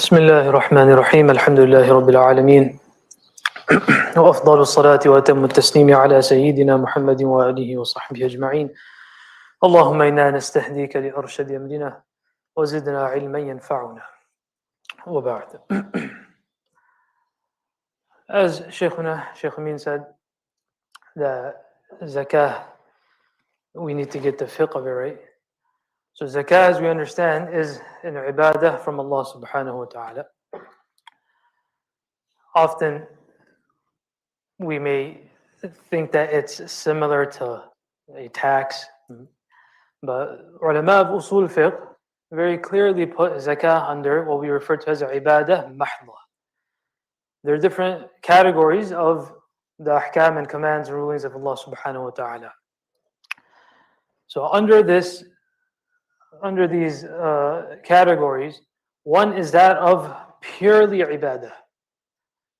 بسم الله الرحمن الرحيم الحمد لله رب العالمين وأفضل الصلاة وأتم التسليم على سيدنا محمد وآله وصحبه أجمعين اللهم إنا نستهديك لأرشد أمرنا وزدنا علما ينفعنا وبعد. As Sheikh Amin said, the Zakah, we need to get the fiqh of it right. So Zakah, as we understand, is an ibadah from Allah subhanahu wa ta'ala. Often we may think that it's similar to a tax, but ulama of usul fiqh very clearly put zakah under what we refer to as ibadah mahdha. There are different categories of the ahkam and commands and rulings of Allah subhanahu wa ta'ala. So under these categories, one is that of purely ibadah.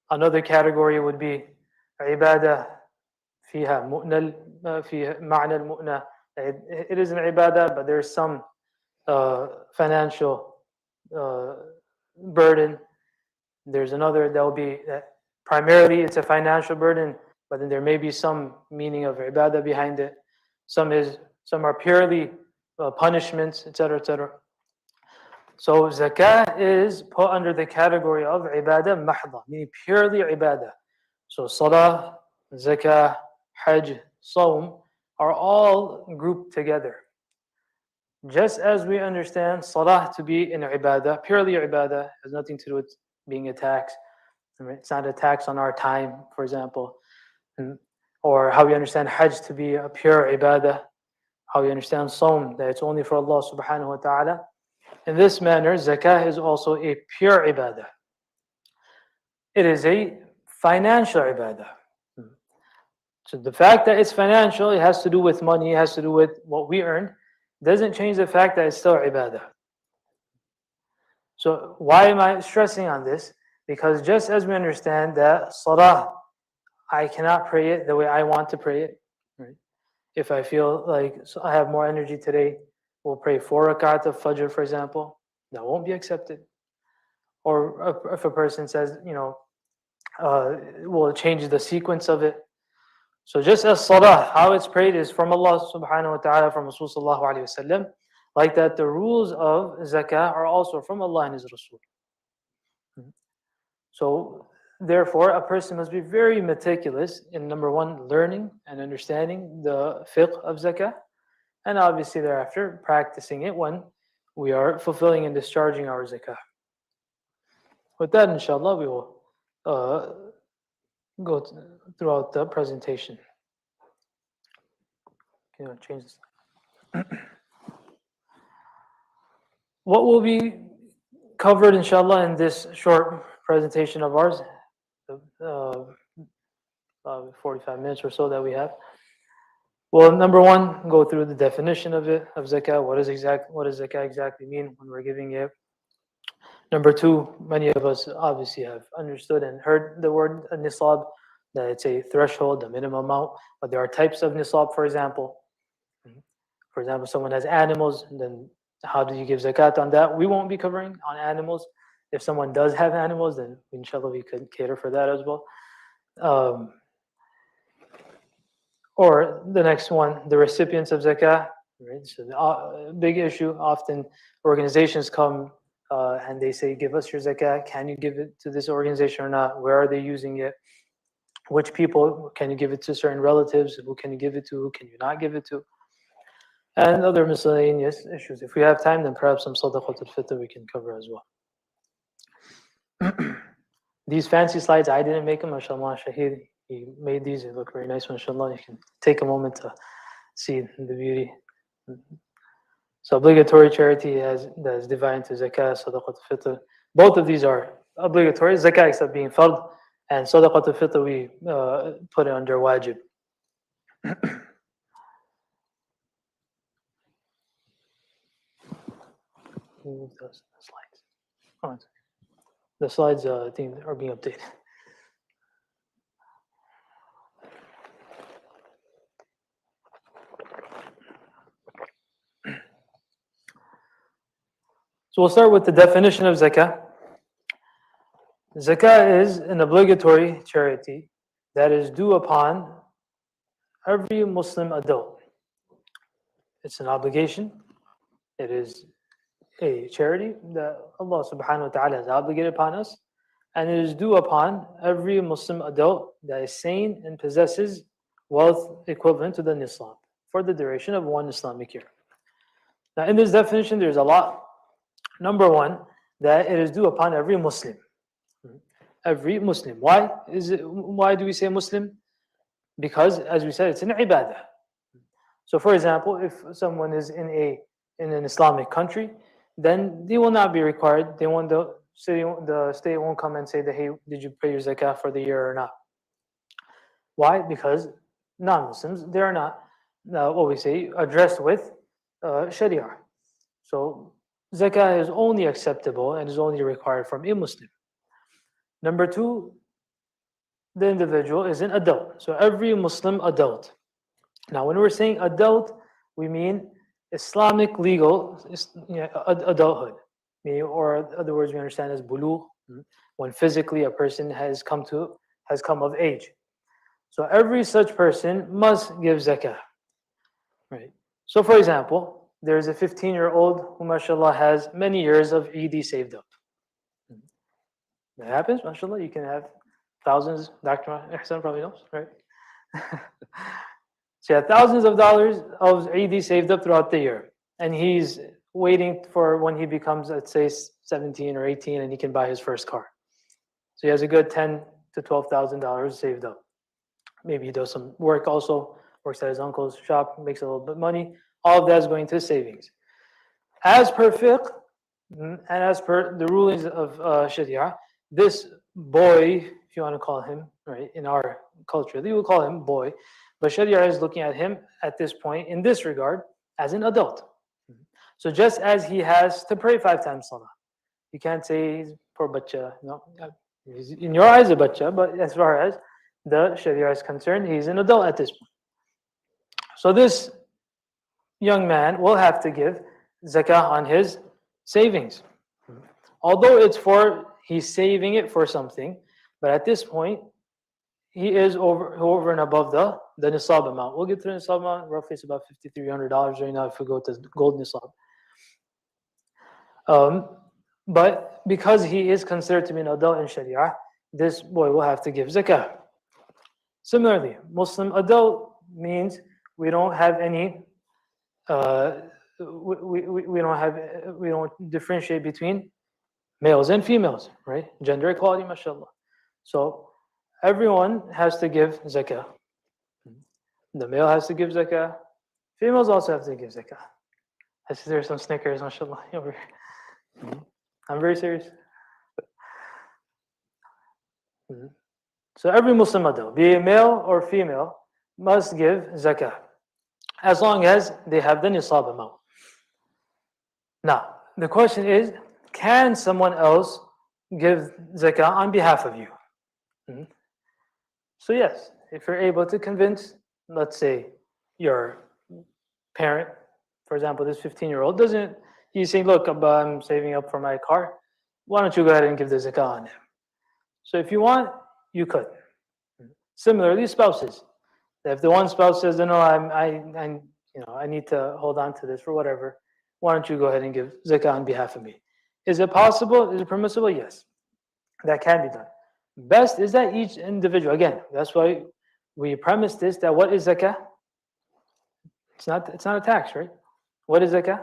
Another category would be ibadah فيها معنى المؤنة. It is an ibadah, but there's some financial burden. There's another that will be that primarily it's a financial burden, but then there may be some meaning of ibadah behind it. Some are purely punishments, etc., etc. So zakah is put under the category of ibadah mahdha, meaning purely ibadah. So salah, zakah, hajj, sawm are all grouped together. Just as we understand salah to be an ibadah, purely ibadah, has nothing to do with being a tax. It's not a tax on our time, for example. Or how we understand hajj to be a pure ibadah, how we understand sawm, that it's only for Allah subhanahu wa ta'ala. In this manner, zakah is also a pure ibadah. It is a financial ibadah. So the fact that it's financial, it has to do with money, it has to do with what we earn, doesn't change the fact that it's still ibadah. So why am I stressing on this? Because just as we understand that salah, I cannot pray it the way I want to pray it. Right? If I feel like I have more energy today, we'll pray 4 rakat of fajr, for example. That won't be accepted. Or if a person says, we'll change the sequence of it. So just as salah, how it's prayed is from Allah subhanahu wa ta'ala, from Rasul sallallahu alayhi wa sallam, like that the rules of zakah are also from Allah and His Rasul. So therefore, a person must be very meticulous in number one, learning and understanding the fiqh of zakah, and obviously thereafter practicing it when we are fulfilling and discharging our zakah. With that, inshallah, we will go throughout the presentation. Change this. What will be covered, inshallah, in this short presentation of ours, 45 minutes or so that we have. Well, number one, go through the definition of zakah. What does zakah exactly mean when we're giving it? Number two, many of us obviously have understood and heard the word nisab, that it's a threshold, a minimum amount, but there are types of nisab, for example. For example, someone has animals, and then how do you give zakat on that? We won't be covering on animals. If someone does have animals, then inshallah we could cater for that as well. Or the next one, the recipients of zakah. Right? So the big issue, often organizations come and they say, give us your zakah. Can you give it to this organization or not? Where are they using it? Which people can you give it to? Certain relatives? Who can you give it to? Who can you not give it to? And other miscellaneous issues. If we have time, then perhaps some sadaqatul fitr we can cover as well. These fancy slides, I didn't make them, mashallah. Shahid, he made these. They look very nice, mashallah. You can take a moment to see the beauty. So obligatory charity that is divided into zakah, sadaqatul fitr. Both of these are obligatory. Zakah except being fard, and sadaqatul fitr we put it under wajib. Move those slides. Oh, the slides I think are being updated. So we'll start with the definition of zakah. Zakah is an obligatory charity that is due upon every Muslim adult. It's an obligation. It is a charity that Allah subhanahu wa ta'ala has obligated upon us, and it is due upon every Muslim adult that is sane and possesses wealth equivalent to the Nisab for the duration of one Islamic year. Now, in this definition, there's a lot. Number one, that it is due upon every Muslim. Every Muslim. Why do we say Muslim? Because, as we said, it's an ibadah. So, for example, if someone is in an Islamic country, then they will not be required. The state won't come and say that, hey, did you pay your zakah for the year or not? Why? Because non-Muslims, they are not, what we say, addressed with Sharia. So zakah is only acceptable and is only required from a Muslim. Number two, the individual is an adult. So every Muslim adult. Now, when we're saying adult, we mean Islamic legal adulthood. Or other words we understand as bulugh, when physically a person has come of age. So every such person must give zakah. Right. So for example, there's a 15-year-old who, mashallah, has many years of Eid saved up. That happens, mashallah. You can have thousands. Dr. Ihsan probably knows, right? So you have thousands of dollars of Eid saved up throughout the year. And he's waiting for when he becomes, let's say, 17 or 18 and he can buy his first car. So he has a good $10,000 to $12,000 saved up. Maybe he does some work also, works at his uncle's shop, makes a little bit of money. All of that is going to savings. As per fiqh, and as per the rulings of Sharia, this boy, if you want to call him, right, in our culture, they will call him boy, but Sharia is looking at him at this point, in this regard, as an adult. So just as he has to pray 5 times salah, you can't say he's poor bacha. No, he's in your eyes a bacha, but as far as the Sharia is concerned, he's an adult at this point. So this young man will have to give zakah on his savings. Although he's saving it for something, but at this point, he is over and above the Nisab amount. We'll get to the Nisab amount, roughly it's about $5,300 right now if we go to gold Nisab. But because he is considered to be an adult in Sharia, this boy will have to give zakah. Similarly, Muslim adult means we don't have any, we don't differentiate between males and females, right? Gender equality, mashallah. So everyone has to give zakah. The male has to give zakah. Females also have to give zakah. I see there's some snickers, mashallah, over here. I'm very serious. So every Muslim adult, be it male or female, must give zakah, as long as they have the nisab amount. Now, the question is, can someone else give zakah on behalf of you? So yes, if you're able to convince, let's say, your parent, for example, this 15-year-old he's saying, look, I'm saving up for my car. Why don't you go ahead and give the zakah on him? So if you want, you could. Similarly, spouses. If the one spouse says, no, I need to hold on to this for whatever, why don't you go ahead and give zakah on behalf of me? Is it possible? Is it permissible? Yes. That can be done. Best is that each individual, again, that's why we premise this, that what is zakah? It's not a tax, right? What is zakah?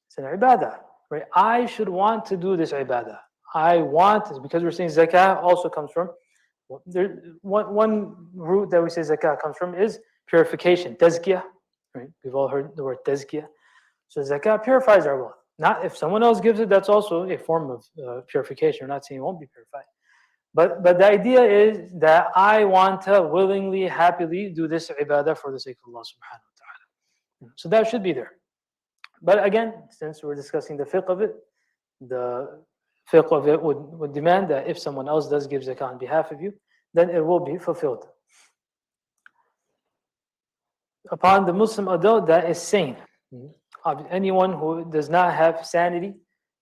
It's an ibadah, right? I should want to do this ibadah. I want this, because we're saying zakah also comes from, one root that we say zakah comes from is purification, tazkiyah, right? We've all heard the word tazkiyah. So zakah purifies our wealth. Not if someone else gives it, that's also a form of purification. We're not saying it won't be purified. But the idea is that I want to willingly, happily do this ibadah for the sake of Allah subhanahu wa ta'ala. So that should be there. But again, since we're discussing the fiqh of it, the fiqh of it would demand that if someone else does give zakah on behalf of you, then it will be fulfilled. Upon the Muslim adult that is sane. Anyone who does not have sanity,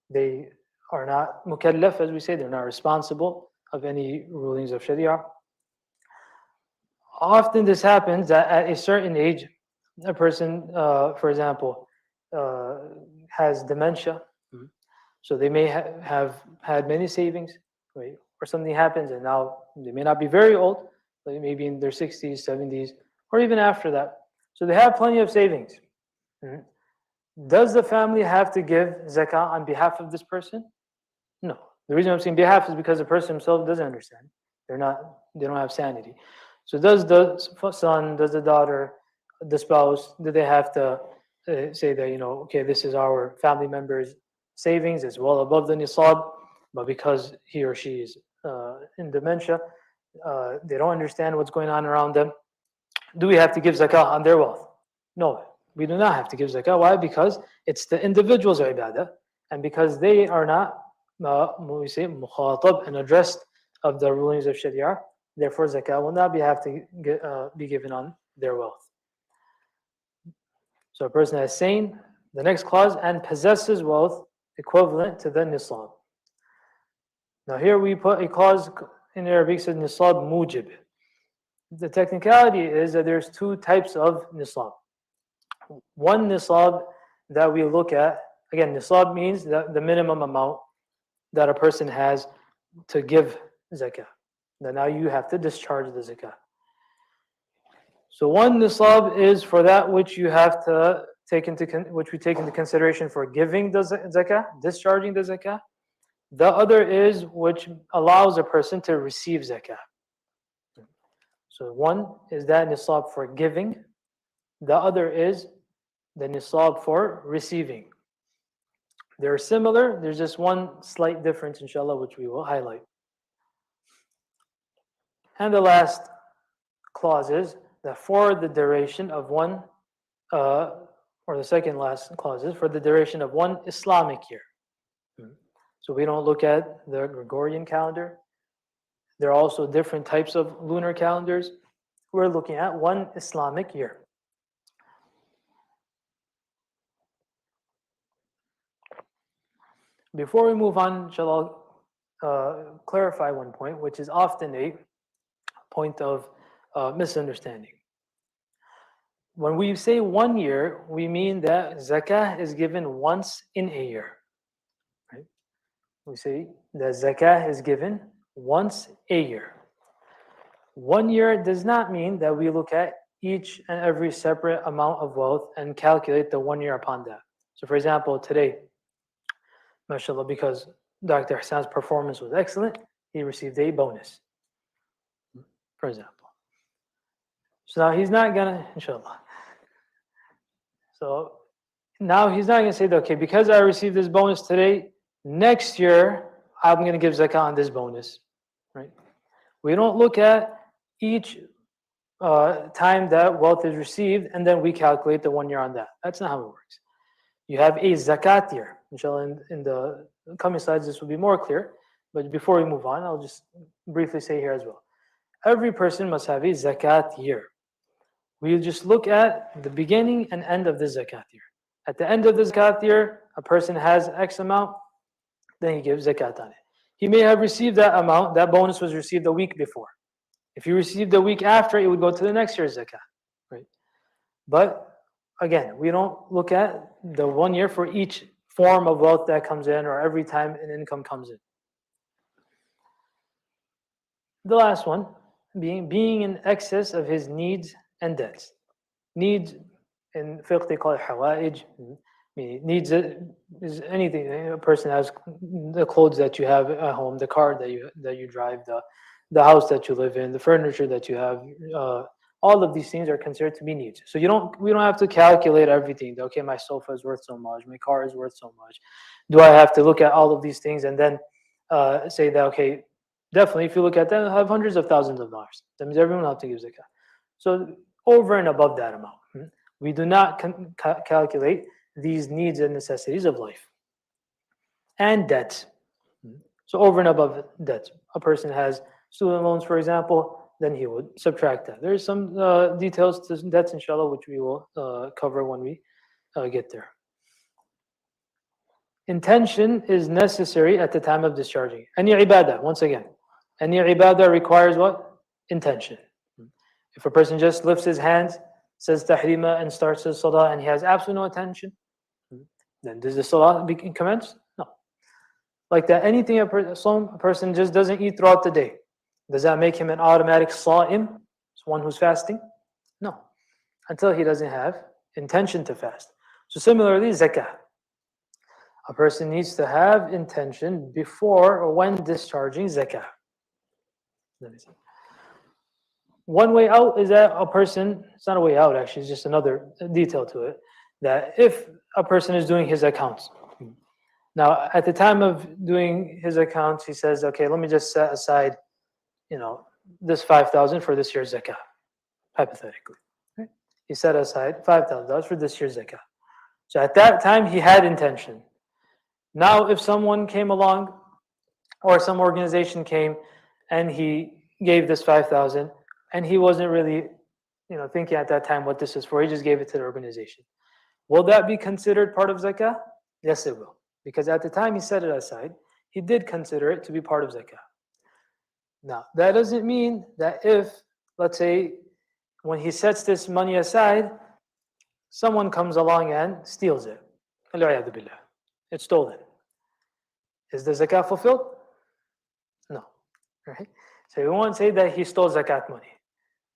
they are not mukallaf, as we say, they're not responsible, of any rulings of Sharia. Often this happens that at a certain age, a person, for example, has dementia. So they may have had many savings, right? Or something happens and now they may not be very old, but maybe in their 60s, 70s, or even after that. So they have plenty of savings. Does the family have to give zakah on behalf of this person? No. The reason I'm saying behalf is because the person himself doesn't understand. They don't have sanity. So does the son, does the daughter, the spouse, do they have to say that, okay, this is our family member's savings, it's well above the nisab, but because he or she is in dementia, they don't understand what's going on around them. Do we have to give zakah on their wealth? No, we do not have to give zakah. Why? Because it's the individual's ibadah, and because they are not, we say, mukhatab and addressed of the rulings of Sharia, therefore zakah will not have to be given on their wealth. So a person is saying, the next clause, and possesses wealth equivalent to the nisab. Now here we put a clause in Arabic says nisab mujib. The technicality is that there's two types of nisab. One nisab that we look at, again, nisab means that the minimum amount that a person has to give zakah. Now you have to discharge the zakah. So one nisab is for that which you have to which we take into consideration for giving the zakah, discharging the zakah. The other is which allows a person to receive zakah. So one is that nisab for giving. The other is the nisab for receiving. They're similar. There's just one slight difference, inshallah, which we will highlight. And the last clause is that for the duration of one, or the second last clause is for the duration of one Islamic year. So we don't look at the Gregorian calendar. There are also different types of lunar calendars. We're looking at one Islamic year. Before we move on, inshallah, clarify one point, which is often a point of misunderstanding. When we say 1 year, we mean that zakah is given once in a year. Right? We say that zakah is given once a year. 1 year does not mean that we look at each and every separate amount of wealth and calculate the 1 year upon that. So for example, today, mashallah, because Dr. Hassan's performance was excellent, he received a bonus, for example. So now he's not gonna, inshallah. So now he's not gonna say, okay, because I received this bonus today, next year I'm gonna give zakah on this bonus, right? We don't look at each time that wealth is received and then we calculate the 1 year on that. That's not how it works. You have a zakat year. Inshallah, in the coming slides, this will be more clear. But before we move on, I'll just briefly say here as well. Every person must have a zakat year. We'll just look at the beginning and end of the zakat year. At the end of the zakat year, a person has X amount, then he gives zakat on it. He may have received that amount, that bonus was received a week before. If you received a week after, it would go to the next year's zakat, right? But again, we don't look at the 1 year for each form of wealth that comes in or every time an income comes in. The last one, being in excess of his needs and debts. Needs, in fiqh they call it hawaij. Needs is anything. A person has the clothes that you have at home, the car that you drive, the house that you live in, the furniture that you have. All of these things are considered to be needs. So we don't have to calculate everything. Okay, my sofa is worth so much, my car is worth so much. Do I have to look at all of these things and then say that, okay, definitely if you look at them, I have hundreds of thousands of dollars. That means everyone will have to give zakah. So over and above that amount, we do not calculate these needs and necessities of life. And debts. So over and above debts. A person has student loans, for example, then he would subtract that. There's some details to debts, inshallah, which we will cover when we get there. Intention is necessary at the time of discharging. Any ibadah, once again, Any ibadah requires what? Intention. If a person just lifts his hands, says tahrima and starts his salah and he has absolutely no attention, then does the salah commence? No. Like that, anything a person just doesn't eat throughout the day, does that make him an automatic sa'im, one who's fasting? No, until he doesn't have intention to fast. So similarly, zakah. A person needs to have intention before or when discharging zakah. One way out is that a person, it's not a way out actually, it's just another detail to it, that if a person is doing his accounts, now at the time of doing his accounts, he says, okay, let me just set aside, this 5,000 for this year's zakah, hypothetically. Right? He set aside $5,000 for this year's zakah. So at that time, he had intention. Now, if someone came along or some organization came and he gave this 5,000 and he wasn't really, thinking at that time what this is for, he just gave it to the organization. Will that be considered part of zakah? Yes, it will. Because at the time he set it aside, he did consider it to be part of zakah. Now, that doesn't mean that if, let's say, when he sets this money aside, someone comes along and steals it. It's stolen. Is the zakah fulfilled? No. Right? So we won't say that he stole zakat money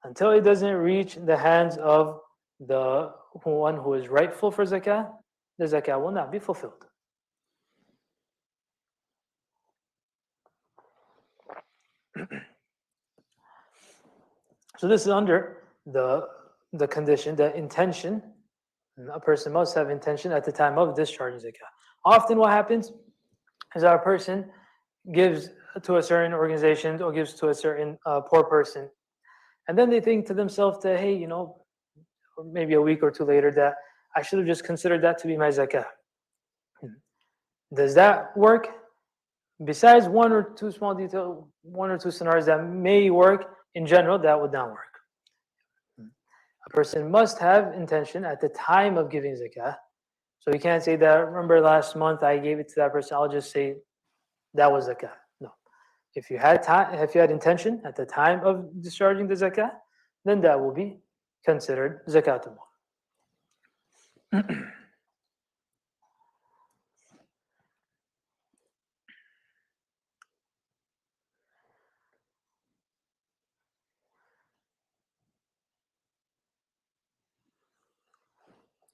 until it doesn't reach the hands of the one who is rightful for zakah. The zakah will not be fulfilled. So this is under the condition, the intention. A person must have intention at the time of discharging zakah. Often what happens is that a person gives to a certain organization or gives to a certain poor person, and then they think to themselves that, hey, maybe a week or two later, that I should have just considered that to be my zakah. Does that work? Besides one or two scenarios that may work, in general, that would not work. A person must have intention at the time of giving zakah. So you can't say that, remember last month I gave it to that person, I'll just say that was zakah. No. If you had intention at the time of discharging the zakah, then that will be considered zakatable.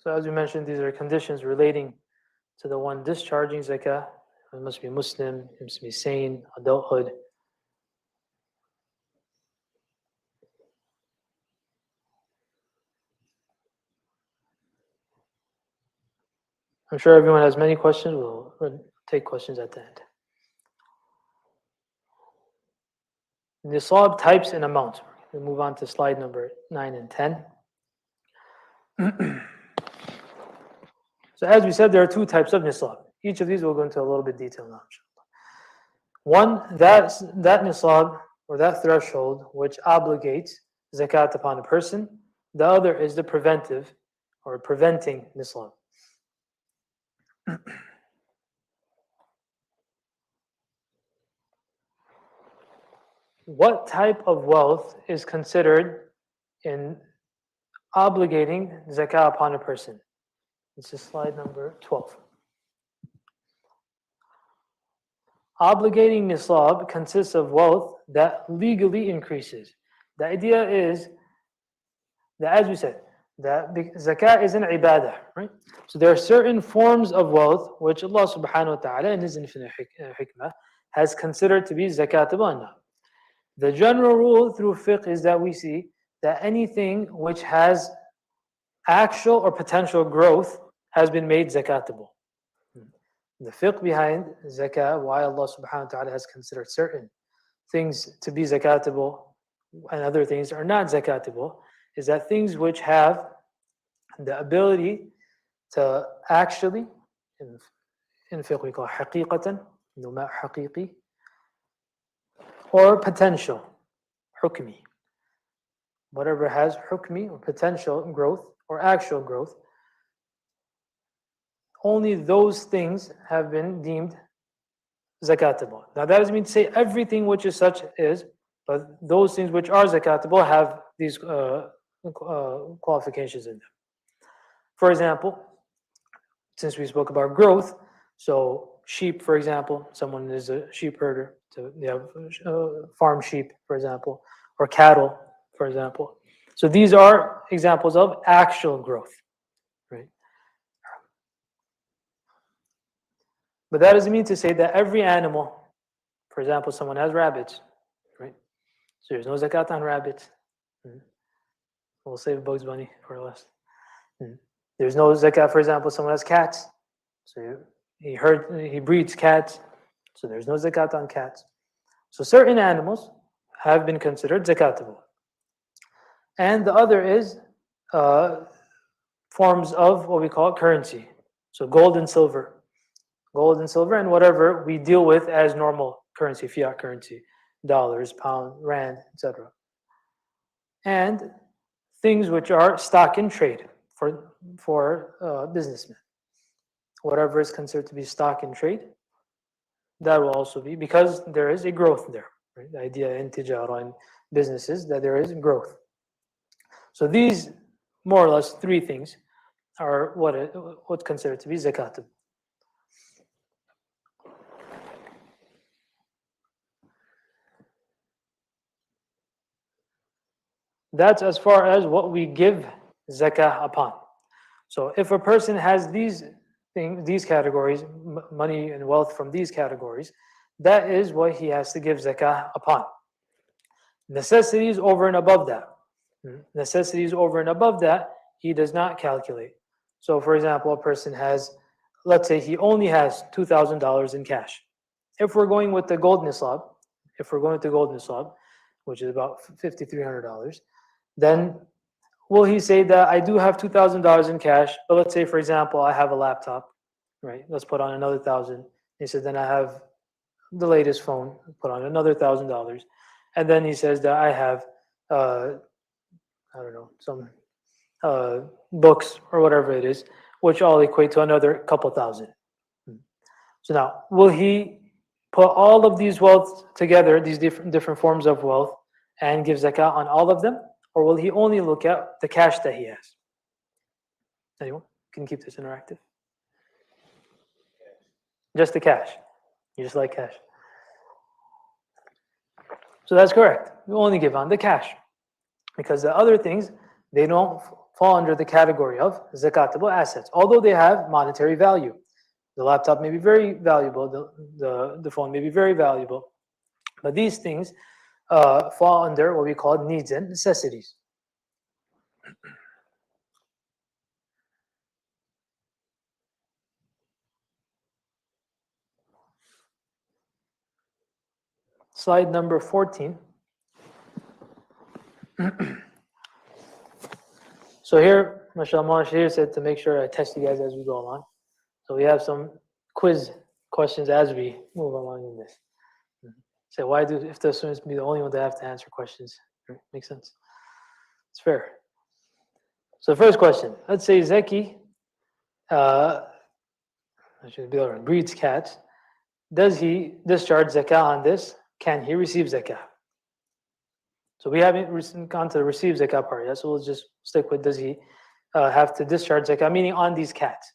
So as we mentioned, these are conditions relating to the one discharging zakah. It must be Muslim, it must be sane, adulthood. I'm sure everyone has many questions. We'll take questions at the end. Nisab types and amounts. We'll move on to slide number 9 and 10. So as we said, there are two types of nisab. Each of these we'll go into a little bit detail now. One, that nisab or that threshold which obligates zakat upon a person. The other is the preventive or preventing nisab. What type of wealth is considered in obligating zakah upon a person? This is slide number 12. Obligating nisab consists of wealth that legally increases. The idea is that, as we said, that zakah is an ibadah, right? So there are certain forms of wealth which Allah subhanahu wa ta'ala in His infinite hikmah has considered to be zakatable. The general rule through fiqh is that we see that anything which has actual or potential growth has been made zakatable. The fiqh behind zakah, why Allah subhanahu wa ta'ala has considered certain things to be zakatable and other things are not zakatable, is that things which have the ability to actually, in fiqh we call haqiqatan, numa haqiqi, or potential, hukmi. Whatever has hukmi or potential growth or actual growth, only those things have been deemed zakatable. Now that doesn't mean to say everything which is such is, but those things which are zakatable have these qualifications in them. For example, since we spoke about growth, so sheep, for example, someone is a sheep herder, so they have farm sheep, for example, or cattle, for example. So these are examples of actual growth, right? But that doesn't mean to say that every animal, for example, someone has rabbits, right? So there's no zakat on rabbits. We'll save Bugs Bunny for last. There's no zakat, for example, someone has cats. So he breeds cats. So there's no zakat on cats. So certain animals have been considered zakatable. And the other is forms of what we call currency. So gold and silver. Gold and silver and whatever we deal with as normal currency, fiat currency, dollars, pound, rand, etc. And things which are stock in trade for businessmen. Whatever is considered to be stock in trade, that will also be, because there is a growth there. Right? The idea in tijara and businesses that there is growth. So these, more or less, three things are what's considered to be zakatable. That's as far as what we give zakah upon. So if a person has these things, these categories, money and wealth from these categories, that is what he has to give zakah upon. Necessities over and above that. Necessities over and above that, he does not calculate. So for example, a person has, let's say he only has $2,000 in cash. If we're going with the gold nisab, which is about $5,300, then will he say that I do have $2,000 in cash, but let's say, for example, I have a laptop, right? Let's put on another $1,000. He said, then I have the latest phone, put on another $1,000. And then he says that I have, I don't know, some books or whatever it is, which all equate to another couple thousand. So now, will he put all of these wealth together, these different forms of wealth, and give zakah on all of them? Or will he only look at the cash that he has? Anyone? Can you keep this interactive? Just the cash. You just like cash. So that's correct. You only give on the cash. Because the other things, they don't fall under the category of zakatable assets, although they have monetary value. The laptop may be very valuable, the phone may be very valuable, but these things fall under what we call needs and necessities. Slide number 14. So here, mashallah, Shahir said to make sure I test you guys as we go along. So we have some quiz questions as we move along in this. So why do if the students be the only one that have to answer questions? Makes sense. It's fair. So the first question, let's say Zeki breeds cats. Does he discharge zakah on this? Can he receive zakah? So we haven't gone to the receive zakah part yet, so we'll just stick with does he have to discharge zakah, meaning on these cats.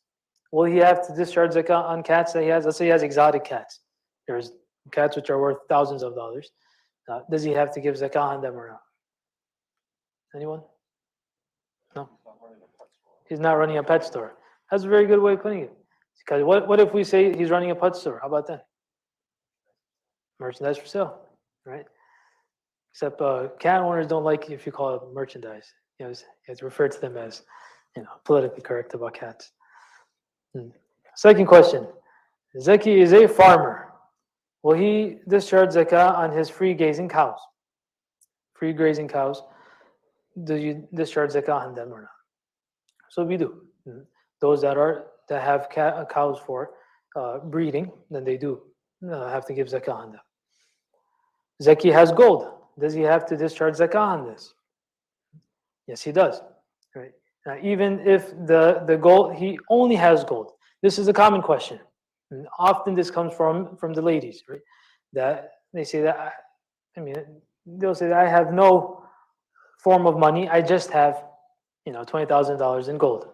Will he have to discharge zakah on cats that he has? Let's say he has exotic cats. There's cats which are worth thousands of dollars. Does he have to give zakah on them or not? Anyone? No? He's not running a pet store. That's a very good way of putting it. Because what if we say he's running a pet store? How about that? Merchandise for sale, right? Except cat owners don't like if you call it merchandise. You have to refer to them as, politically correct about cats. Second question. Zeki is a farmer. Will he discharge zakah on his free grazing cows? Free grazing cows, do you discharge zakah on them or not? So we do. Those that have cows for breeding, then they do have to give zakah on them. Zeki has gold. Does he have to discharge zakah on this? Yes, he does. Right. Now, even if the gold, he only has gold. This is a common question. And often this comes from the ladies, right? That they say that, I mean, they'll say that I have no form of money, I just have, $20,000 in gold.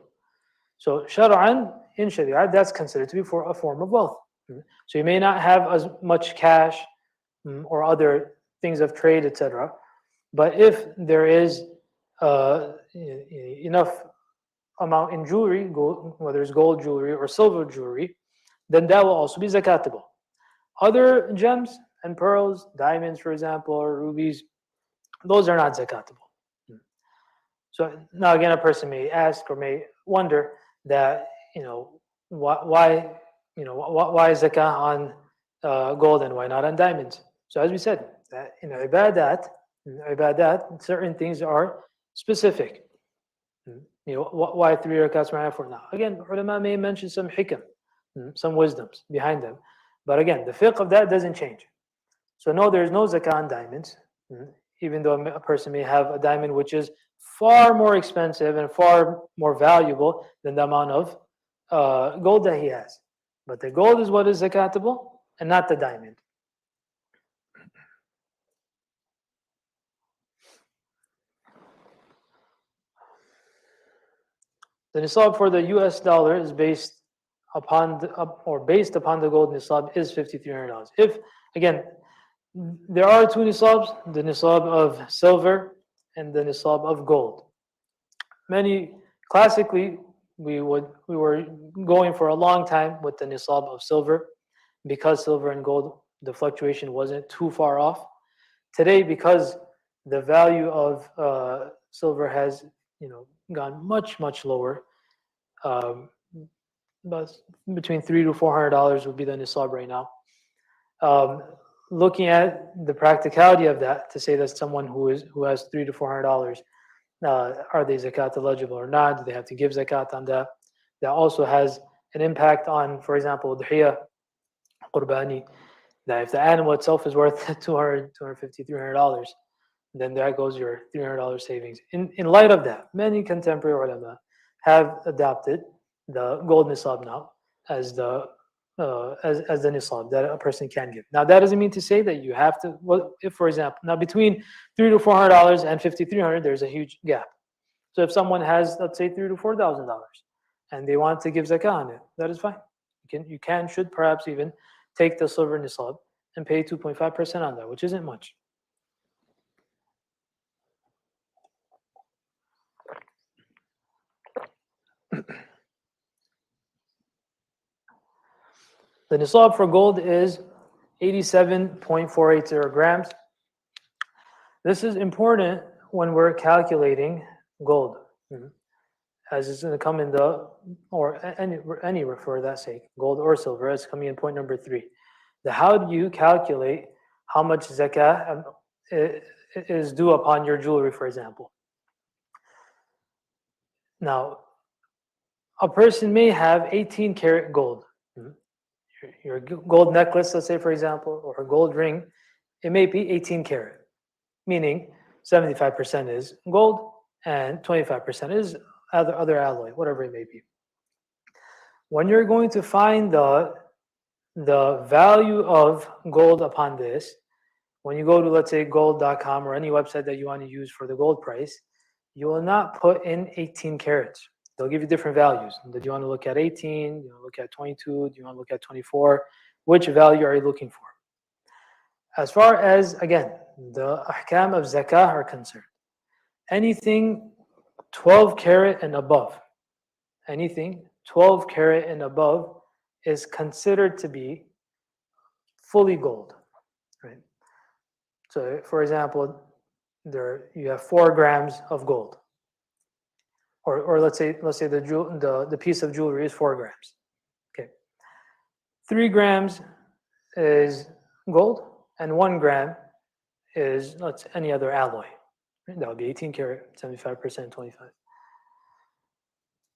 So shar'an, in sharia, that's considered to be for a form of wealth. So you may not have as much cash or other things of trade, etc. But if there is enough amount in jewelry, gold, whether it's gold jewelry or silver jewelry, then that will also be zakatable. Other gems and pearls, diamonds, for example, or rubies, those are not zakatable. So now again, a person may ask or may wonder that, why is zakah on gold and why not on diamonds? So as we said, that in ibadat, certain things are specific. Why 3 rakats are for now? Again, ulama may mention some hikam, some wisdoms behind them. But again, the fiqh of that doesn't change. So no, there's no zakah on diamonds, even though a person may have a diamond which is far more expensive and far more valuable than the amount of gold that he has. But the gold is what is zakatable and not the diamond. The nisab for the US dollar is based upon the gold nisab is $5,300. If, again, there are two nisabs, the nisab of silver and the nisab of gold. Classically, we were going for a long time with the nisab of silver because silver and gold, the fluctuation wasn't too far off. Today, because the value of silver has gone much lower, but between $300 to $400 would be the nisab right now. Looking at the practicality of that, to say that someone who has $300 to $400, are they zakat eligible or not? Do they have to give zakat on that? That also has an impact on, for example, udhiyah, qurbani. That if the animal itself is worth $200, $250, $300, then there goes your $300 savings. In light of that, many contemporary ulama have adopted the gold nisab now as the nisab that a person can give. Now that doesn't mean to say that you have to. Well, if for example, now between $300 to $400 and $5,300, there's a huge gap. So if someone has, let's say, $3,000 to $4,000, and they want to give zakah on it, that is fine. You should perhaps even take the silver nisab and pay 2.5% on that, which isn't much. The nisab for gold is 87.480 grams. This is important when we're calculating gold, as it's going to come in any for that sake, gold or silver, as coming in point number 3. How do you calculate how much zakah is due upon your jewelry, for example? Now, a person may have 18 karat gold. Your gold necklace, let's say, for example, or a gold ring, it may be 18 karat, meaning 75% is gold and 25% is other alloy, whatever it may be. When you're going to find the value of gold upon this, when you go to, let's say, gold.com or any website that you want to use for the gold price, you will not put in 18 carats. They'll give you different values. Do you want to look at 18? Do you want to look at 22? Do you want to look at 24? Which value are you looking for? As far as, again, the ahkam of zakah are concerned, anything 12 karat and above, anything 12 karat and above is considered to be fully gold, right? So, for example, you have 4 grams of gold, or let's say the piece of jewelry is 4 grams. Okay, 3 grams is gold, and 1 gram is any other alloy. That would be 18 karat, 75%, 25.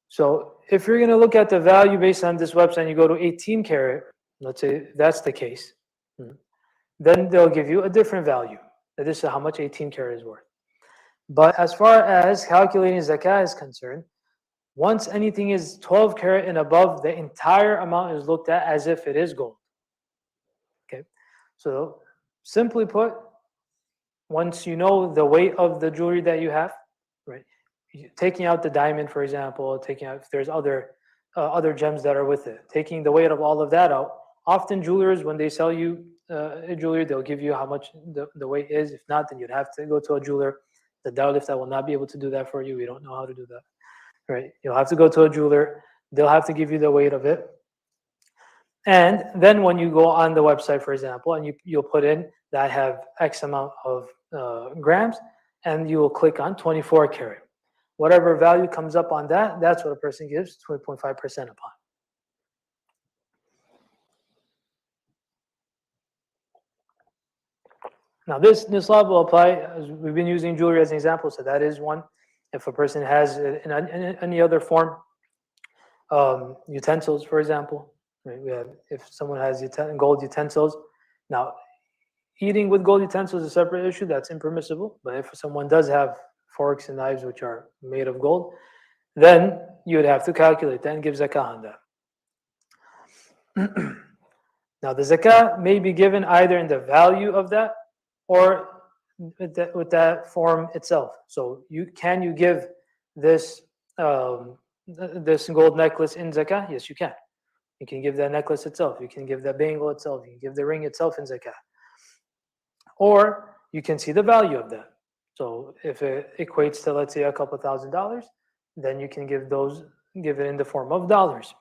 So if you're going to look at the value based on this website and you go to 18 karat, let's say that's the case, then they'll give you a different value. This is how much 18 karat is worth. But as far as calculating zakah is concerned, Once anything is 12 karat and above, the entire amount is looked at as if it is gold. Okay, so simply put, once you know the weight of the jewelry that you have, right? Taking out the diamond, for example, taking out if there's other gems that are with it, taking the weight of all of that out. Often jewelers, when they sell you a jewelry, they'll give you how much the weight is. If not, then you'd have to go to a jeweler. The Darul Iftāʿ will not be able to do that for you. We don't know how to do that, right? You'll have to go to a jeweler. They'll have to give you the weight of it. And then when you go on the website, for example, and you'll put in that I have X amount of grams, and you will click on 24 karat. Whatever value comes up on that, that's what a person gives 20.5% upon. Now this Nisab will apply, as we've been using jewelry as an example, so that is one. If a person has in any other form, utensils, for example, right? If someone has gold utensils, now eating with gold utensils is a separate issue, that's impermissible. But if someone does have forks and knives which are made of gold, then you would have to calculate that and give zakah on that. Now the zakah may be given either in the value of that or with that form itself. So you give this this gold necklace in zakah? Yes, you can. You can give that necklace itself. You can give that bangle itself. You can give the ring itself in zakah. Or you can see the value of that. So if it equates to, let's say, a couple $1,000s, then you can give it in the form of dollars.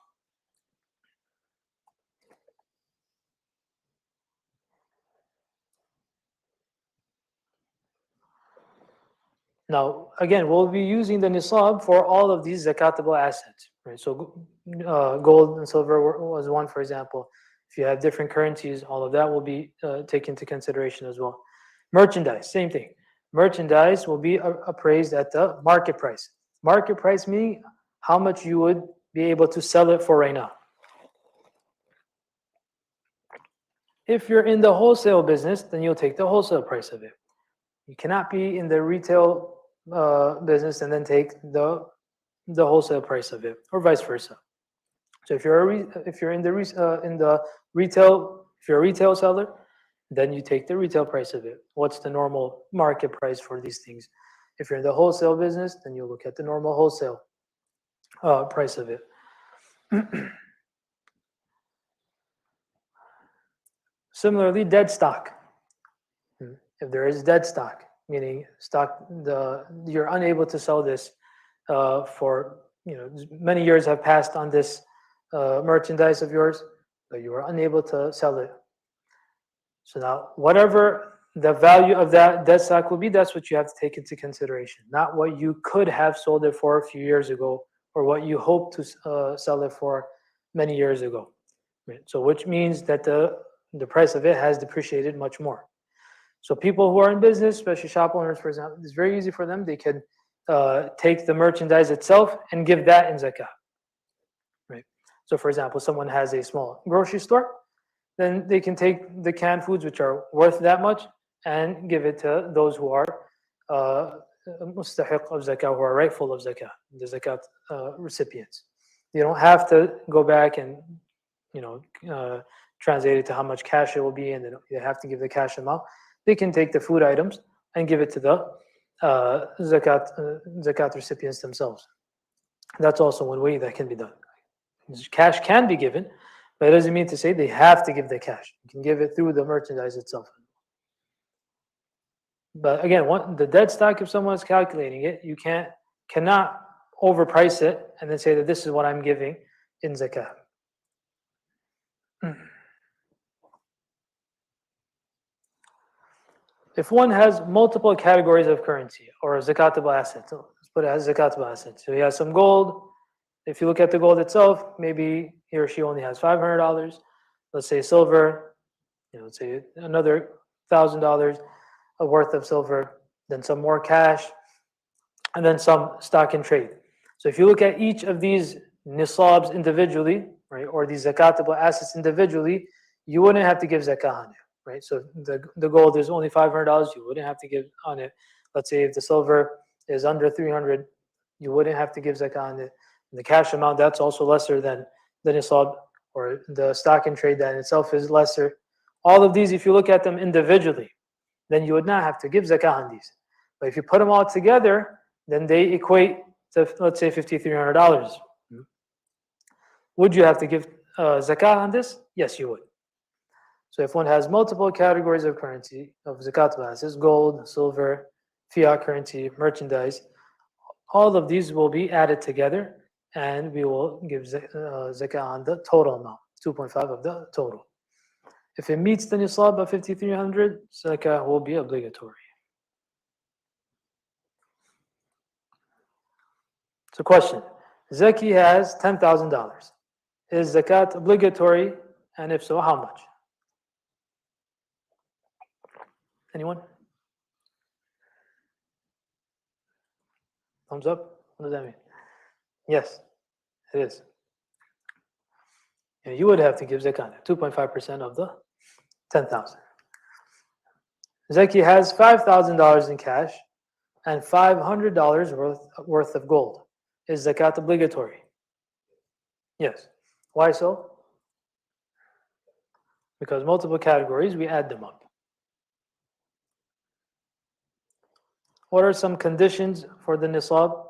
Now, again, we'll be using the nisab for all of these zakatable assets, right? So gold and silver was one, for example. If you have different currencies, all of that will be taken into consideration as well. Merchandise, same thing. Merchandise will be appraised at the market price. Market price meaning how much you would be able to sell it for right now. If you're in the wholesale business, then you'll take the wholesale price of it. You cannot be in the retail business and then take the wholesale price of it, or vice versa. So if you're in the retail, if you're a retail seller, then you take the retail price of it. What's the normal market price for these things? If you're in the wholesale business, then you look at the normal wholesale price of it. Similarly, dead stock. If there is dead stock, meaning you're unable to sell this for many years have passed on this merchandise of yours, but you are unable to sell it. So now, whatever the value of that dead stock will be, that's what you have to take into consideration, not what you could have sold it for a few years ago or what you hope to sell it for many years ago. Right? So, which means that the price of it has depreciated much more. So people who are in business, especially shop owners, for example, it's very easy for them. They can take the merchandise itself and give that in zakah. Right. So for example, someone has a small grocery store, then they can take the canned foods which are worth that much and give it to those who are mustahiq of zakah, who are rightful of zakah, the zakat recipients. You don't have to go back and translate it to how much cash it will be, and they have to give the cash amount. They can take the food items and give it to the zakat recipients themselves. That's also one way that can be done. Cash can be given, but it doesn't mean to say they have to give the cash. You can give it through the merchandise itself. But again, the dead stock, if someone is calculating it, you cannot overprice it and then say that this is what I'm giving in zakah. If one has multiple categories of currency or zakatable assets, let's put it as zakatable assets. So he has some gold. If you look at the gold itself, maybe he or she only has $500. Let's say silver, let's say another $1,000 worth of silver, then some more cash, and then some stock in trade. So if you look at each of these nisabs individually, right, or these zakatable assets individually, you wouldn't have to give zakah on it. Right, so the gold is only $500. You wouldn't have to give on it. Let's say if the silver is under 300, you wouldn't have to give zakah on it. The cash amount, that's also lesser than the nisab, or the stock and trade that in itself is lesser. All of these, if you look at them individually, then you would not have to give zakah on these. But if you put them all together, then they equate to, let's say, $5,300. Would you have to give zakah on this? Yes, you would. So if one has multiple categories of currency, of zakatable assets, gold, silver, fiat currency, merchandise, all of these will be added together, and we will give zakah on the total amount, 2.5 of the total. If it meets the nisab of 5,300, zakah will be obligatory. So question, Zaki has $10,000. Is zakat obligatory? And if so, how much? Anyone? Thumbs up? What does that mean? Yes, it is. And you would have to give zakat, 2.5% of the 10,000. Zaki has $5,000 in cash and $500 worth of gold. Is zakat obligatory? Yes. Why so? Because multiple categories, we add them up. What are some conditions for the nisab?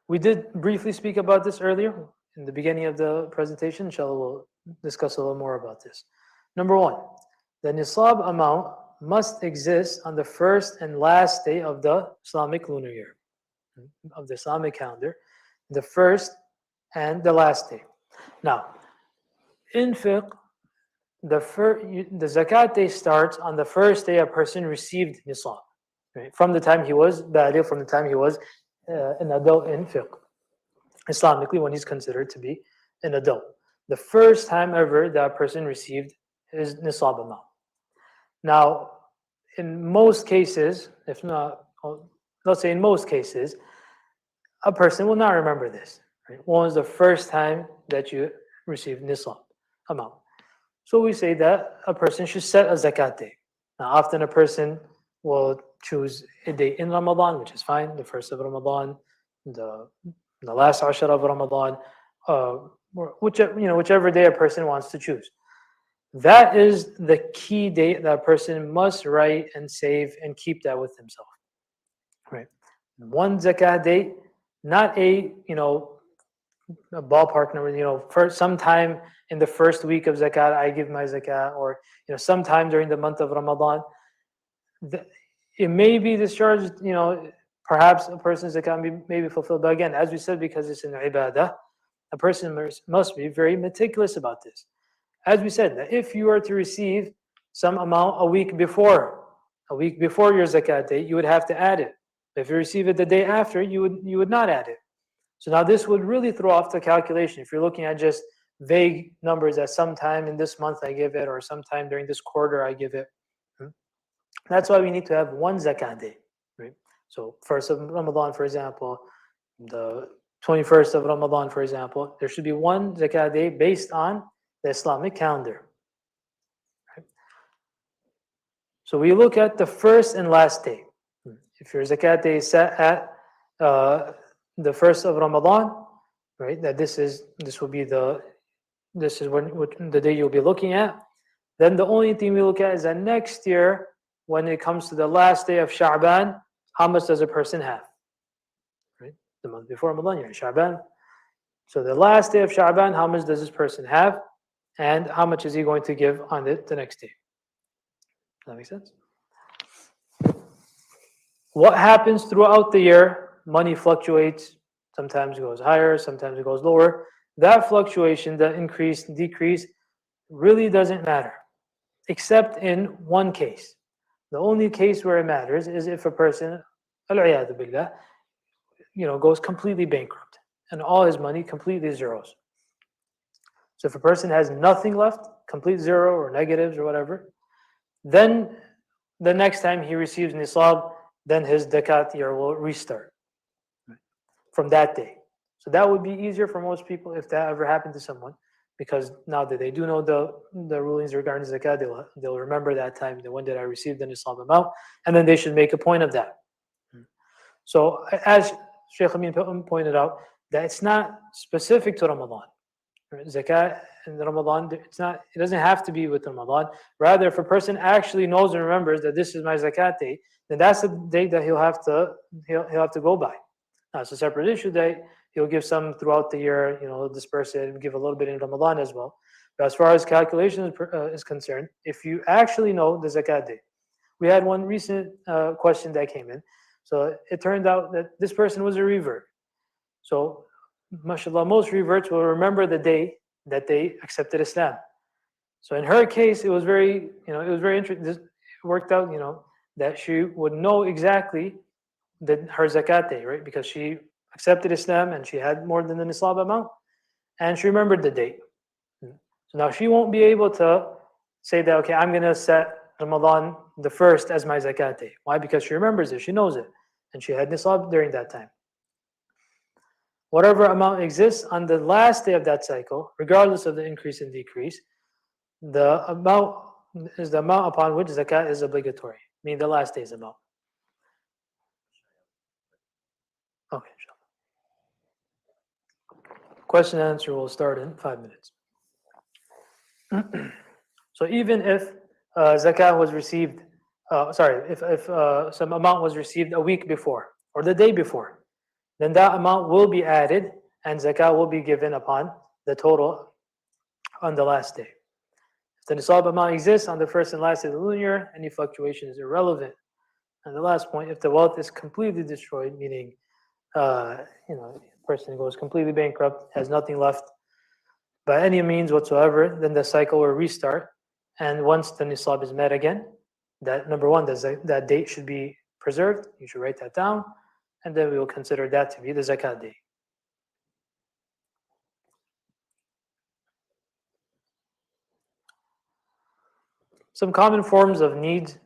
We did briefly speak about this earlier in the beginning of the presentation. Inshallah, we'll discuss a little more about this. Number one, the nisab amount must exist on the first and last day of the Islamic lunar year, of the Islamic calendar, the first and the last day. Now, in fiqh, the zakat day starts on the first day a person received nisab, right? From the time he was baligh, from the time he was an adult in fiqh. Islamically, when he's considered to be an adult. The first time ever that person received his nisab amount. Now, in most cases, if not, let's say in most cases, a person will not remember this. Right? When was the first time that you received nisab amount? So we say that a person should set a zakat day. Now, often a person will choose a day in Ramadan, which is fine, the first of Ramadan, the last Ashar of Ramadan, whichever day a person wants to choose. That is the key date that a person must write and save and keep that with himself. Right? One zakat date, not a ballpark number. For sometime in the first week of zakat, I give my zakat, or sometime during the month of Ramadan. It may be discharged. Perhaps a person's zakat may be fulfilled. But again, as we said, because it's an ibadah, a person must be very meticulous about this. As we said, that if you are to receive some amount a week before your zakat date, you would have to add it. If you receive it the day after, you would not add it. So now this would really throw off the calculation. If you're looking at just vague numbers that sometime in this month I give it, or sometime during this quarter I give it. That's why we need to have one zakat day. Right? So first of Ramadan, for example, the 21st of Ramadan, for example, there should be one zakat day based on the Islamic calendar. Right? So we look at the first and last day. If your zakat day is set at the first of Ramadan, right? That this is when the day you'll be looking at. Then the only thing we look at is that next year, when it comes to the last day of Sha'ban, how much does a person have? Right? The month before Ramadan, you're in Sha'ban. So the last day of Sha'ban, how much does this person have? And how much is he going to give on it the next day? Does that make sense? What happens throughout the year? Money fluctuates. Sometimes it goes higher, sometimes it goes lower. That fluctuation, the increase, decrease, really doesn't matter, except in one case. The only case where it matters is if a person, al-'iyadu billah, goes completely bankrupt and all his money completely zeros. So if a person has nothing left, complete zero or negatives or whatever, then the next time he receives nisab, then his zakat year will restart from that day. So that would be easier for most people if that ever happened to someone, because now that they do know the rulings regarding zakat, they'll remember that time, that when did I receive the nisab amount, and then they should make a point of that. So as Shaykh Amin pointed out, that it's not specific to Ramadan. Zakat in Ramadan, it doesn't have to be with Ramadan. Rather, if a person actually knows and remembers that this is my zakat date, then that's the date that he'll have to go by. Now, it's a separate issue that he'll give some throughout the year, disperse it and give a little bit in Ramadan as well. But as far as calculation is concerned, if you actually know the zakat date, we had one recent question that came in. So it turned out that this person was a revert. So, mashallah, most reverts will remember the day that they accepted Islam. So in her case, it was very interesting. It worked out, that she would know exactly her zakat day, right? Because she accepted Islam and she had more than the Nisab amount, and she remembered the date. So now she won't be able to say that, okay, I'm going to set Ramadan the 1st as my zakat day. Why? Because she remembers it, she knows it, and she had Nisab during that time. Whatever amount exists on the last day of that cycle, regardless of the increase and decrease, the amount is the amount upon which zakat is obligatory, meaning the last day's amount. Okay, inshallah. Question and answer will start in 5 minutes. So even if zakat was received, if some amount was received a week before or the day before, then that amount will be added and zakat will be given upon the total on the last day. If the nisab amount exists on the first and last day of the lunar year, any fluctuation is irrelevant. And the last point, if the wealth is completely destroyed, meaning a person goes completely bankrupt, has nothing left by any means whatsoever, then the cycle will restart. And once the nisab is met again, that number one, that date should be preserved. You should write that down. And then we will consider that to be the zakat day. Some common forms of needs.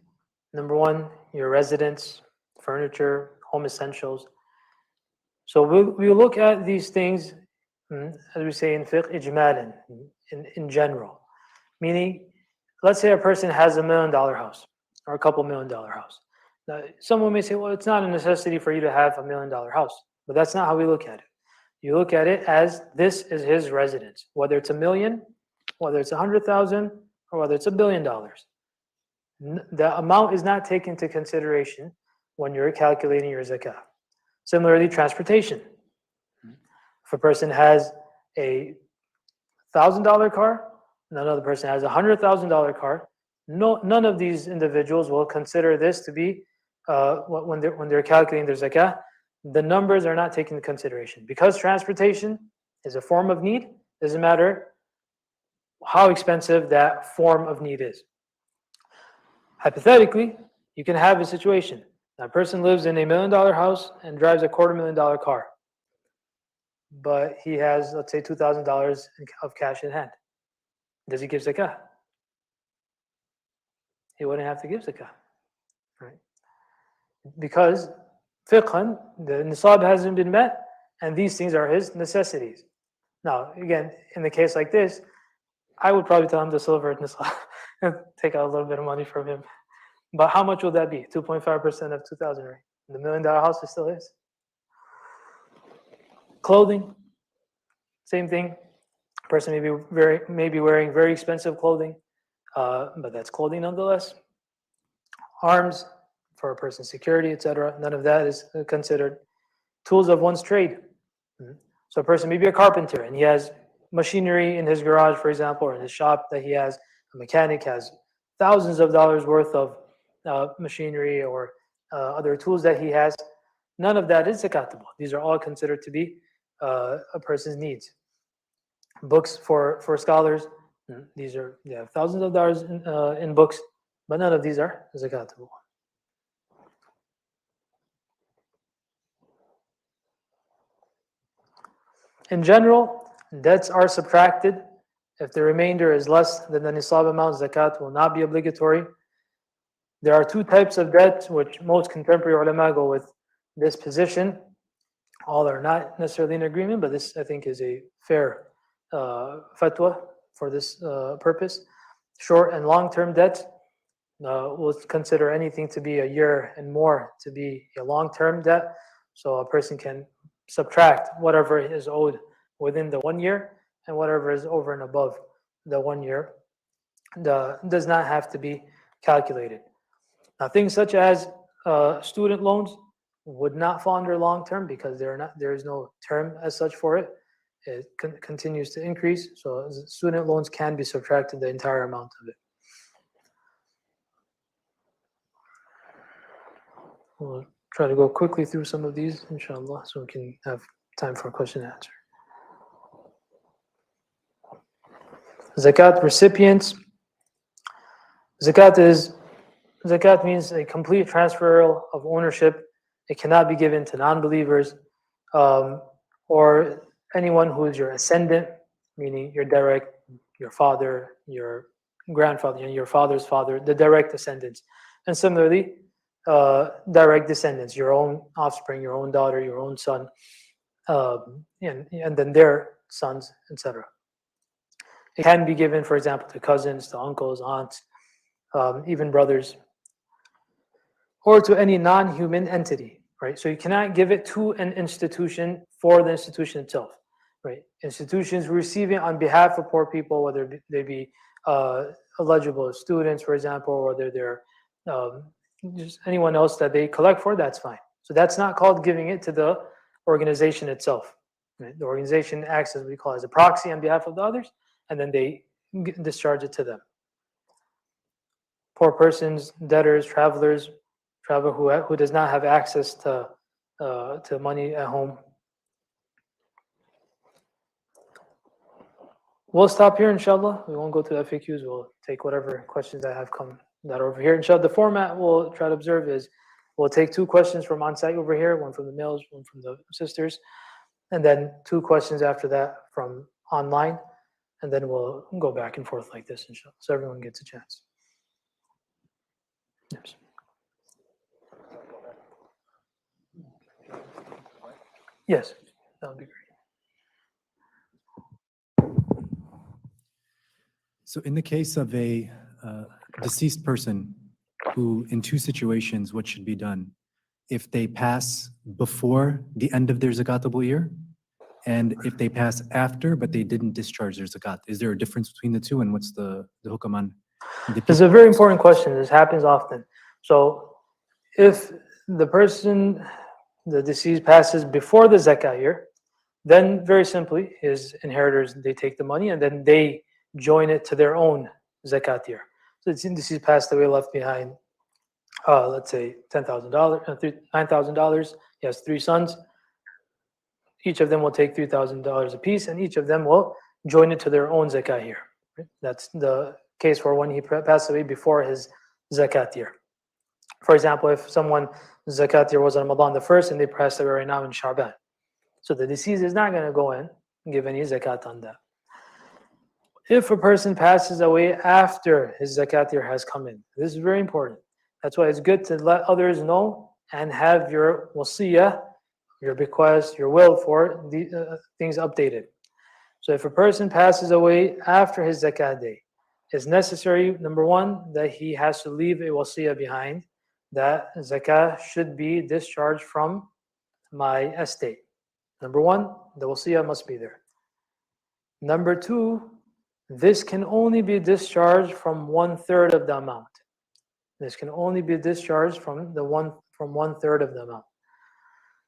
Number one, your residence, furniture, home essentials. So we'll look at these things, as we say in fiqh, ijmalan, in general. Meaning, let's say a person has $1 million house or a couple $1 million house. Now, someone may say, well, it's not a necessity for you to have $1 million house. But that's not how we look at it. You look at it as this is his residence, whether it's $1 million, whether it's 100,000, or whether it's $1 billion. The amount is not taken into consideration when you're calculating your zakah. Similarly, transportation. If a person has a $1,000 car and another person has a $100,000 car, none of these individuals will consider this to be when they're calculating their zakah. The numbers are not taken into consideration because transportation is a form of need. Doesn't matter how expensive that form of need is. Hypothetically, you can have a situation. That person lives in $1 million house and drives a $250,000 car, but he has, let's say, $2,000 of cash in hand. Does he give zakah? He wouldn't have to give zakah, right? Because fiqhan, the nisab hasn't been met, and these things are his necessities. Now, again, in the case like this, I would probably tell him to silver nisab and take out a little bit of money from him. But how much will that be? 2.5% of 2,000, right? The $1 million house is still his. Clothing, same thing. A person may be wearing very expensive clothing, but that's clothing nonetheless. Arms for a person's security, etc. None of that is considered. Tools of one's trade. So a person may be a carpenter and he has machinery in his garage, for example, or in his shop that he has. A mechanic has thousands of dollars worth of machinery or other tools that he has. None of that is zakatable. These are all considered to be a person's needs. Books for scholars, these are thousands of dollars in books, but none of these are zakatable. In general, debts are subtracted. If the remainder is less than the nisab amount, zakat will not be obligatory. There are two types of debt, which most contemporary ulama go with this position. All are not necessarily in agreement, but this, I think, is a fair fatwa for this purpose. Short and long-term debt, we'll consider anything to be a year and more to be a long-term debt. So a person can subtract whatever is owed within the 1 year, and whatever is over and above the 1 year does not have to be calculated. Now, things such as student loans would not fall under long term because there is no term as such for it. It continues to increase, so student loans can be subtracted the entire amount of it. We'll try to go quickly through some of these, inshallah, so we can have time for question and answer. Zakat recipients. Zakat means a complete transfer of ownership. It cannot be given to non-believers or anyone who is your ascendant, meaning your father, your grandfather, and your father's father, the direct descendants. And similarly, direct descendants, your own offspring, your own daughter, your own son, and then their sons, etc. It can be given, for example, to cousins, to uncles, aunts, even brothers, or to any non-human entity, right? So you cannot give it to an institution for the institution itself, right? Institutions receiving on behalf of poor people, whether they be eligible students, for example, or whether they're just anyone else that they collect for, that's fine. So that's not called giving it to the organization itself. Right? The organization acts as we call as a proxy on behalf of the others, and then they discharge it to them. Poor persons, debtors, traveler who does not have access to money at home. We'll stop here, inshallah. We won't go to FAQs. We'll take whatever questions that have come that are over here. Inshallah, the format we'll try to observe is we'll take 2 questions from on-site over here, one from the males, one from the sisters, and then 2 questions after that from online, and then we'll go back and forth like this, inshallah, so everyone gets a chance. Yes. Yes, that would be great. So in the case of a deceased person who, in 2 situations, what should be done? If they pass before the end of their zakatable year, and if they pass after, but they didn't discharge their zakat. Is there a difference between the 2, and what's the hukam on the people? This is a very important question. This happens often. So if the deceased passes before the zakat year, then very simply, his inheritors, they take the money and then they join it to their own zakat year. So the deceased passed away, left behind, let's say $10,000, $9,000. He has 3 sons. Each of them will take $3,000 apiece, and each of them will join it to their own zakat year. That's the case for when he passed away before his zakat year. For example, if someone's zakat year was on Ramadan the 1st and they passed away right now in Sha'ban, so the deceased is not going to go in and give any zakat on that. If a person passes away after his zakat year has come in, this is very important. That's why it's good to let others know and have your wasiyah, your bequest, your will for the things updated. So if a person passes away after his zakat day, it's necessary, number 1, that he has to leave a wasiyah behind, that zakah should be discharged from my estate. Number 1, the wasiyah must be there. Number 2, this can only be discharged from 1/3 of the amount. This can only be discharged from 1/3 of the amount.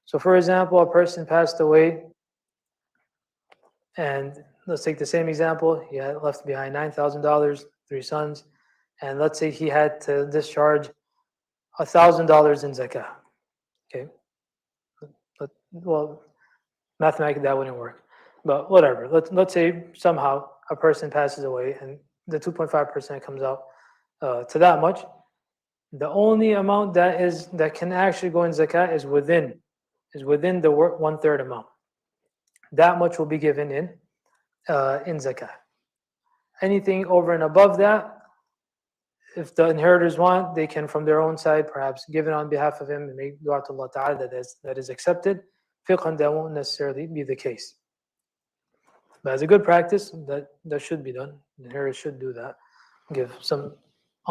So for example, a person passed away, and let's take the same example. He had left behind $9,000, 3 sons, and let's say he had to discharge $1,000 in zakah. Okay, well, mathematically that wouldn't work, but whatever. Let's say somehow a person passes away and the 2.5% comes out to that much. The only amount that can actually go in zakah is within the 1/3 amount. That much will be given in zakah. Anything over and above that, if the inheritors want, they can from their own side perhaps give it on behalf of him and make dua to Allah Ta'ala that is accepted. Fiqhan, that won't necessarily be the case. But as a good practice, that should be done. The inheritors should do that. Give some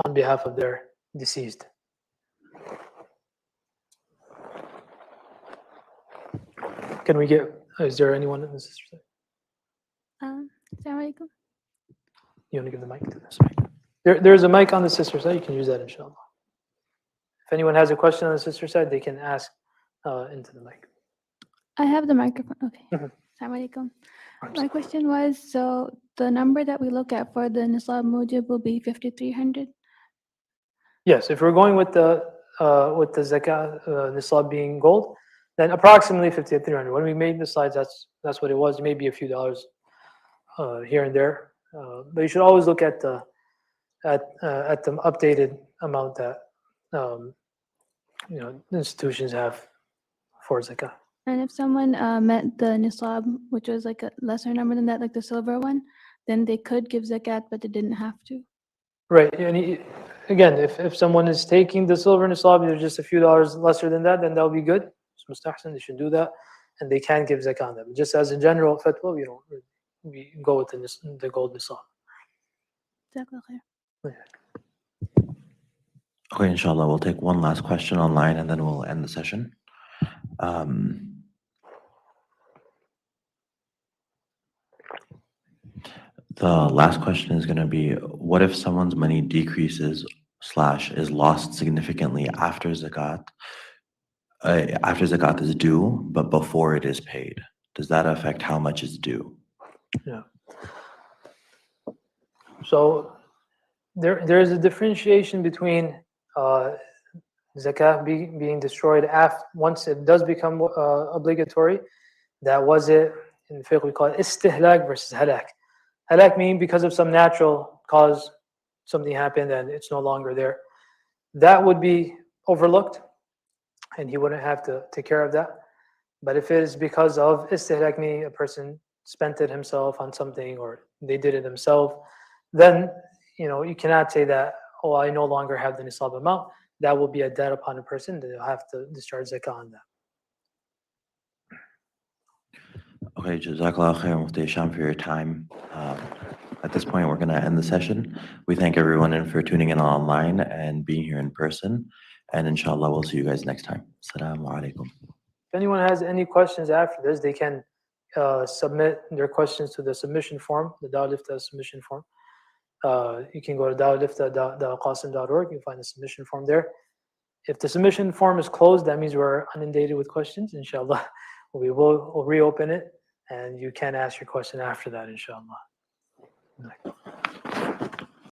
on behalf of their deceased. Can we get, is there anyone in the sister side? Assalamu alaikum. You want to give the mic to this mic? There's a mic on the sister side. You can use that, inshallah. If anyone has a question on the sister side, they can ask into the mic. I have the microphone. Okay. Mhm. Assalamu alaikum. My question was, so the number that we look at for the Nisab Mujib will be 5,300? Yes, if we're going with the Zakah Nisab being gold, then approximately 5,300. When we made the slides, that's what it was. Maybe a few dollars here and there, but you should always look at the updated amount that institutions have for Zakah. And if someone met the Nisab, which was like a lesser number than that, like the silver one, then they could give Zakat, but they didn't have to. Right, and again, if someone is taking the silver Nisab, they're just a few dollars lesser than that, then that'll be good. It's mustahsan, they should do that, and they can give Zakah on that. But just as a general fatwa, we go with the gold Nisab. Jazakallah khair. Okay, inshallah, we'll take one last question online and then we'll end the session. The last question is going to be, what if someone's money decreases / is lost significantly after Zakat is due, but before it is paid? Does that affect how much is due? Yeah. So there is a differentiation between Zakah being destroyed once it does become obligatory. That was it. In fiqh we call it istihlak versus halak. Halak meaning because of some natural cause, something happened and it's no longer there. That would be overlooked, and he wouldn't have to take care of that. But if it is because of istihlak, meaning a person spent it himself on something or they did it themselves, then you cannot say that, oh, I no longer have the nisab amount. That will be a debt upon a person. They'll have to discharge zakah on that. Okay, Jazakallah khair, Mufti Hisham, for your time. At this point, we're going to end the session. We thank everyone for tuning in online and being here in person. And inshallah, we'll see you guys next time. Assalamu alaikum. If anyone has any questions after this, they can submit their questions to the submission form, the Darul submission form. You can go to darul.qasim.org. You'll find the submission form there. If the submission form is closed, that means we're inundated with questions. Inshallah, we'll reopen it, and you can ask your question after that, inshallah.